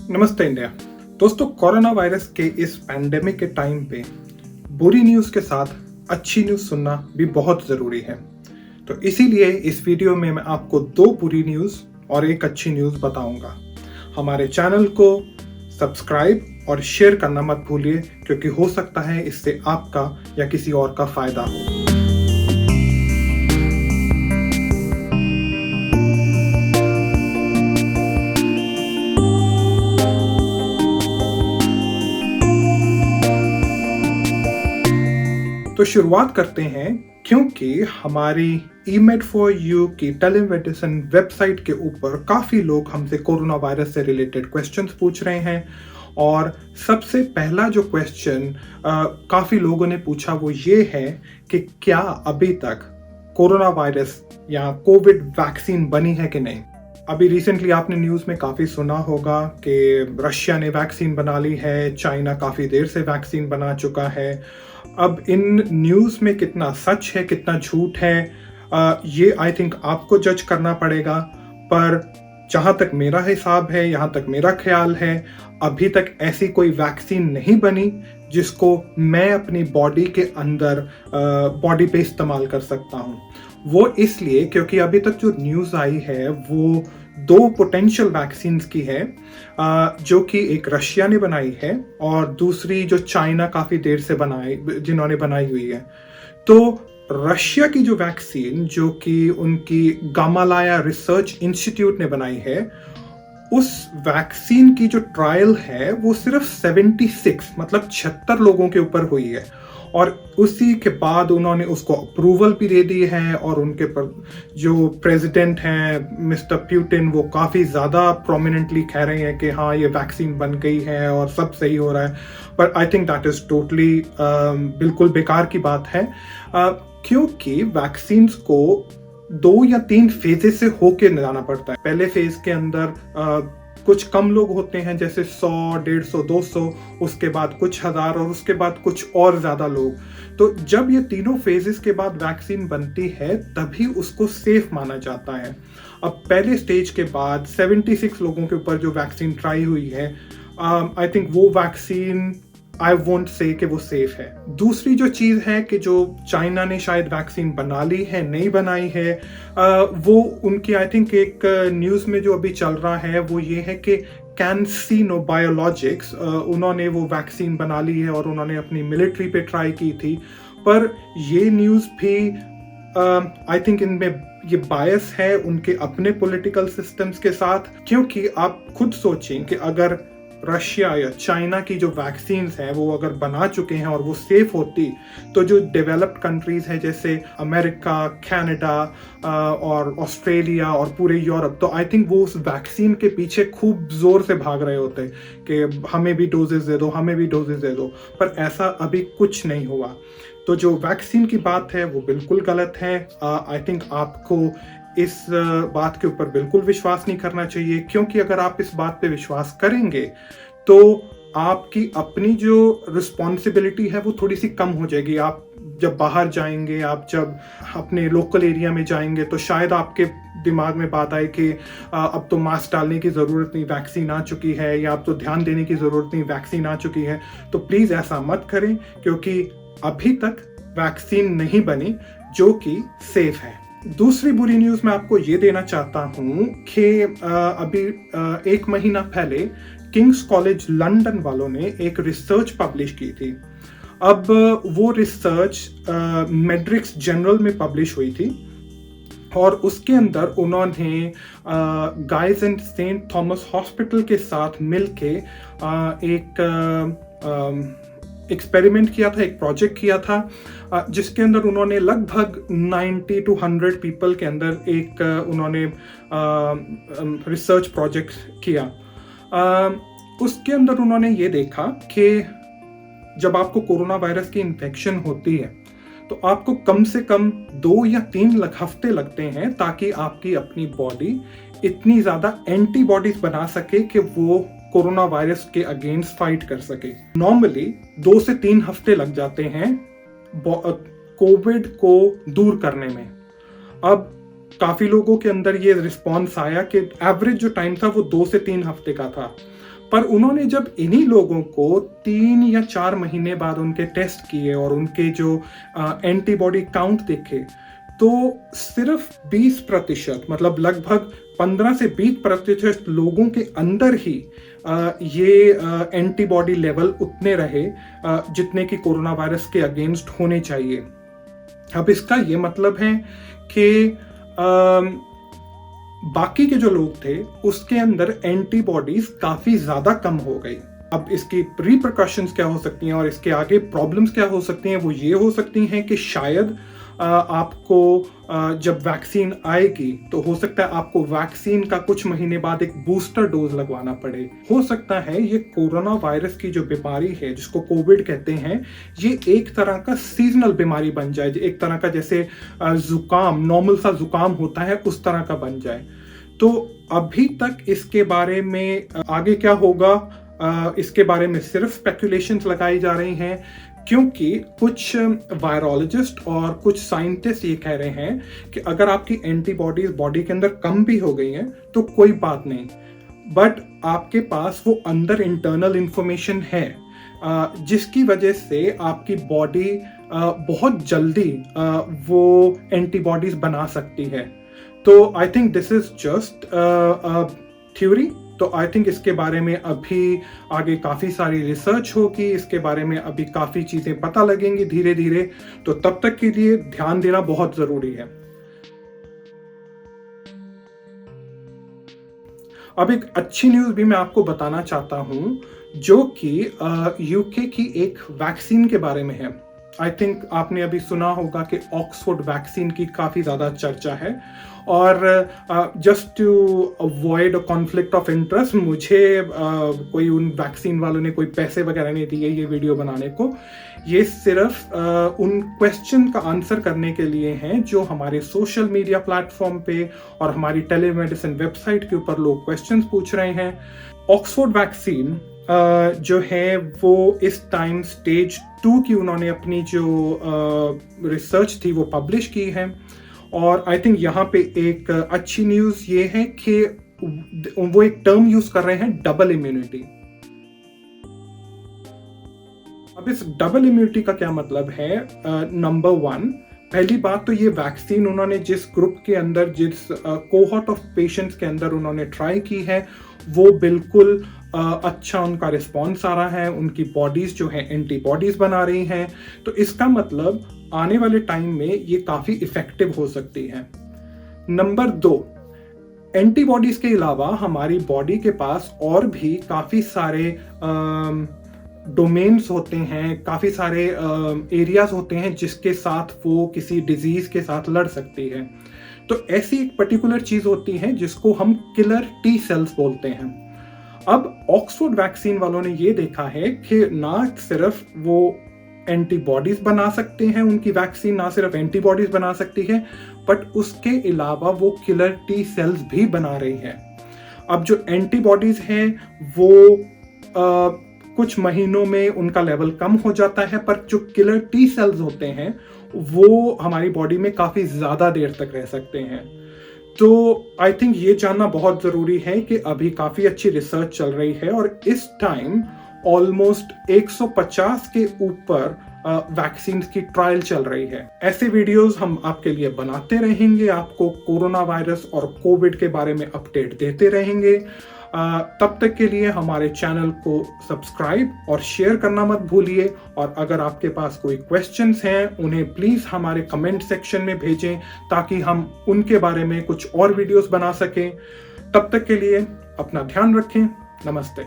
नमस्ते इंडिया। दोस्तों, corona virus के इस पैंडेमिक के टाइम पे बुरी न्यूज़ के साथ अच्छी न्यूज़ सुनना भी बहुत ज़रूरी है। तो इसीलिए इस वीडियो में मैं आपको 2 बुरी न्यूज़ और 1 अच्छी न्यूज़ बताऊंगा। हमारे चैनल को सब्सक्राइब और शेयर करना मत भूलिए, क्योंकि हो सकता है इससे आपका या किसी और का फ़ायदा हो। तो शुरुआत करते हैं, क्योंकि हमारी ईमेड फॉर यू की टेलीमेडिसिन वेबसाइट के ऊपर काफ़ी लोग हमसे कोरोना वायरस से रिलेटेड क्वेश्चंस पूछ रहे हैं। और सबसे पहला जो क्वेश्चन काफ़ी लोगों ने पूछा वो ये है कि क्या अभी तक कोरोना वायरस या कोविड वैक्सीन बनी है कि नहीं। अभी रिसेंटली आपने न्यूज़ में काफ़ी सुना होगा कि रशिया ने वैक्सीन बना ली है, चाइना काफ़ी देर से वैक्सीन बना चुका है। अब इन न्यूज़ में कितना सच है, कितना झूठ है, ये आई थिंक आपको जज करना पड़ेगा। पर जहाँ तक मेरा हिसाब है, यहाँ तक मेरा ख्याल है, अभी तक ऐसी कोई वैक्सीन नहीं बनी जिसको मैं अपनी बॉडी के अंदर बॉडी पे इस्तेमाल कर सकता हूँ। वो इसलिए क्योंकि अभी तक जो न्यूज़ आई है वो 2 पोटेंशियल वैक्सीन्स की है, जो कि एक रशिया ने बनाई है और दूसरी जो चाइना काफ़ी देर से जिन्होंने बनाई हुई है। तो रशिया की जो वैक्सीन, जो कि उनकी गामालाया रिसर्च इंस्टीट्यूट ने बनाई है, उस वैक्सीन की जो ट्रायल है वो सिर्फ 76 मतलब 76 लोगों के ऊपर हुई है। और उसी के बाद उन्होंने उसको अप्रूवल भी दे दी है। और उनके पर जो प्रेसिडेंट हैं मिस्टर प्यूटिन, वो काफ़ी ज़्यादा प्रोमिनेंटली कह रहे हैं कि हाँ, ये वैक्सीन बन गई है और सब सही हो रहा है। पर I think that is totally बिल्कुल बेकार की बात है, क्योंकि वैक्सीन्स को 2 या 3 फेजेस से होके जाना पड़ता है। पहले फेज के अंदर कुछ कम लोग होते हैं, जैसे 100, 150, 200, उसके बाद कुछ हज़ार और उसके बाद कुछ और ज़्यादा लोग। तो जब ये तीनों फेजेस के बाद वैक्सीन बनती है तभी उसको सेफ माना जाता है। अब पहले स्टेज के बाद 76 लोगों के ऊपर जो वैक्सीन ट्राई हुई है, आई थिंक वो वैक्सीन आई वोंट से कि वो सेफ है। दूसरी जो चीज़ है कि जो चाइना ने शायद वैक्सीन बना ली है, नहीं बनाई है, वो उनकी आई थिंक एक न्यूज़ में जो अभी चल रहा है वो ये है कि कैंसिनो बायोलॉजिक्स, उन्होंने वो वैक्सीन बना ली है और उन्होंने अपनी मिलिट्री पे ट्राई की थी। पर ये न्यूज़ भी आई थिंक इनमें ये बायस है उनके अपने पॉलिटिकल सिस्टम्स के साथ। क्योंकि आप खुद सोचें कि अगर रशिया या चाइना की जो वैक्सीन्स हैं वो अगर बना चुके हैं और वो सेफ होती, तो जो डेवलप्ड कंट्रीज हैं जैसे अमेरिका, कनाडा और ऑस्ट्रेलिया और पूरे यूरोप, तो आई थिंक वो उस वैक्सीन के पीछे खूब जोर से भाग रहे होते कि हमें भी डोजेस दे दो, हमें भी डोजेस दे दो। पर ऐसा अभी कुछ नहीं हुआ। तो जो वैक्सीन की बात है वो बिल्कुल गलत है। आई थिंक आपको इस बात के ऊपर बिल्कुल विश्वास नहीं करना चाहिए, क्योंकि अगर आप इस बात पे विश्वास करेंगे तो आपकी अपनी जो रिस्पॉन्सिबिलिटी है वो थोड़ी सी कम हो जाएगी। आप जब बाहर जाएंगे, आप जब अपने लोकल एरिया में जाएंगे, तो शायद आपके दिमाग में बात आए कि अब तो मास्क डालने की ज़रूरत नहीं, वैक्सीन आ चुकी है, या अब तो ध्यान देने की ज़रूरत नहीं, वैक्सीन आ चुकी है। तो प्लीज़ ऐसा मत करें, क्योंकि अभी तक वैक्सीन नहीं बनी जो कि सेफ है। दूसरी बुरी न्यूज़ मैं आपको ये देना चाहता हूँ कि अभी 1 महीना पहले किंग्स कॉलेज लंदन वालों ने एक रिसर्च पब्लिश की थी। अब वो रिसर्च मेड्रिक्स जर्नल में पब्लिश हुई थी और उसके अंदर उन्होंने Guy's and Saint Thomas hospital के साथ मिलके एक एक्सपेरिमेंट किया था, एक प्रोजेक्ट किया था, जिसके अंदर उन्होंने लगभग 90 to 100 पीपल के अंदर एक उन्होंने रिसर्च प्रोजेक्ट किया। उसके अंदर उन्होंने ये देखा कि जब आपको कोरोना वायरस की इन्फेक्शन होती है तो आपको कम से कम 2 या 3 हफ्ते लगते हैं ताकि आपकी अपनी बॉडी इतनी ज़्यादा एंटीबॉडीज बना सके कि वो कोरोना वायरस के अगेंस्ट फाइट कर सके। नॉर्मली 2 से 3 हफ्ते लग जाते हैं कोविड को दूर करने में। अब काफी लोगों के अंदर ये रिस्पॉन्स आया कि एवरेज जो टाइम था वो 2 से 3 हफ्ते का था। पर उन्होंने जब इन्हीं लोगों को 3 या 4 महीने बाद उनके टेस्ट किए और उनके जो एंटीबॉडी काउंट देखे, तो सिर्फ 20%, मतलब लगभग 15 से 20% लोगों के अंदर ही ये एंटीबॉडी लेवल उतने रहे जितने कि कोरोना वायरस के अगेंस्ट होने चाहिए। अब इसका ये मतलब है कि बाकी के जो लोग थे उसके अंदर एंटीबॉडीज काफी ज्यादा कम हो गई। अब इसकी रिपरकशंस क्या हो सकती हैं और इसके आगे प्रॉब्लम्स क्या हो सकती हैं, वो ये हो सकती हैं कि शायद आपको जब वैक्सीन आएगी तो हो सकता है आपको वैक्सीन का कुछ महीने बाद एक बूस्टर डोज लगवाना पड़े। हो सकता है ये कोरोना वायरस की जो बीमारी है जिसको कोविड कहते हैं, ये एक तरह का सीजनल बीमारी बन जाए, एक तरह का जैसे जुकाम, नॉर्मल सा जुकाम होता है उस तरह का बन जाए। तो अभी तक इसके बारे में आगे क्या होगा, इसके बारे में सिर्फ स्पेकुलेशंस लगाई जा रही हैं, क्योंकि कुछ वायरोलॉजिस्ट और कुछ साइंटिस्ट ये कह रहे हैं कि अगर आपकी एंटीबॉडीज बॉडी के अंदर कम भी हो गई हैं तो कोई बात नहीं, बट आपके पास वो अंदर इंटरनल इंफॉर्मेशन है जिसकी वजह से आपकी बॉडी बहुत जल्दी वो एंटीबॉडीज बना सकती है। तो I think this is just theory. तो आई थिंक इसके बारे में अभी आगे काफी सारी रिसर्च होगी, इसके बारे में अभी काफी चीजें पता लगेंगी धीरे धीरे। तो तब तक के लिए ध्यान देना बहुत जरूरी है। अब एक अच्छी न्यूज भी मैं आपको बताना चाहता हूं, जो कि यूके की एक वैक्सीन के बारे में है। आई थिंक आपने अभी सुना होगा कि ऑक्सफोर्ड वैक्सीन की काफी ज्यादा चर्चा है, और just to avoid a conflict of interest, मुझे कोई उन वैक्सीन वालों ने कोई पैसे वगैरह नहीं दिए ये वीडियो बनाने को। ये सिर्फ उन क्वेश्चन का आंसर करने के लिए हैं जो हमारे सोशल मीडिया प्लेटफॉर्म पे और हमारी टेलीमेडिसिन वेबसाइट के ऊपर लोग क्वेश्चंस पूछ रहे हैं। ऑक्सफोर्ड वैक्सीन जो है वो इस टाइम स्टेज 2 की उन्होंने अपनी जो रिसर्च थी वो पब्लिश की है। और आई थिंक यहाँ पे एक अच्छी न्यूज ये है कि वो एक टर्म यूज कर रहे हैं, डबल इम्यूनिटी। अब इस डबल इम्यूनिटी का क्या मतलब है? नंबर 1, पहली बात तो ये वैक्सीन उन्होंने जिस ग्रुप के अंदर, जिस कोहॉर्ट ऑफ पेशेंट्स के अंदर उन्होंने ट्राई की है, वो बिल्कुल अच्छा उनका रिस्पॉन्स आ रहा है, उनकी बॉडीज जो है एंटीबॉडीज बना रही हैं। तो इसका मतलब आने वाले टाइम में ये काफी इफेक्टिव हो सकती है। नंबर 2, एंटीबॉडीज के अलावा हमारी बॉडी के पास और भी काफी सारे डोमेन्स होते हैं, काफी सारे एरियाज होते हैं जिसके साथ वो किसी डिजीज के साथ लड़ सकती है। तो ऐसी एक पर्टिकुलर चीज होती है जिसको हम किलर टी सेल्स बोलते हैं। अब ऑक्सफोर्ड वैक्सीन वालों ने ये देखा है कि ना सिर्फ वो एंटीबॉडीज बना सकते हैं, उनकी वैक्सीन ना सिर्फ एंटीबॉडीज बना सकती है, बट उसके अलावा वो किलर टी सेल्स भी बना रही है। अब जो एंटीबॉडीज हैं वो कुछ महीनों में उनका लेवल कम हो जाता है, पर जो किलर टी सेल्स होते हैं वो हमारी बॉडी में काफी ज्यादा देर तक रह सकते हैं। तो आई थिंक ये जानना बहुत जरूरी है कि अभी काफी अच्छी रिसर्च चल रही है और इस टाइम ऑलमोस्ट 150 के ऊपर वैक्सीन की ट्रायल चल रही है। ऐसे वीडियोस हम आपके लिए बनाते रहेंगे, आपको कोरोना वायरस और कोविड के बारे में अपडेट देते रहेंगे। तब तक के लिए हमारे चैनल को सब्सक्राइब और शेयर करना मत भूलिए। और अगर आपके पास कोई क्वेश्चंस हैं उन्हें प्लीज हमारे कमेंट सेक्शन में भेजें ताकि हम उनके बारे में कुछ और वीडियोस बना सकें। तब तक के लिए अपना ध्यान रखें। नमस्ते।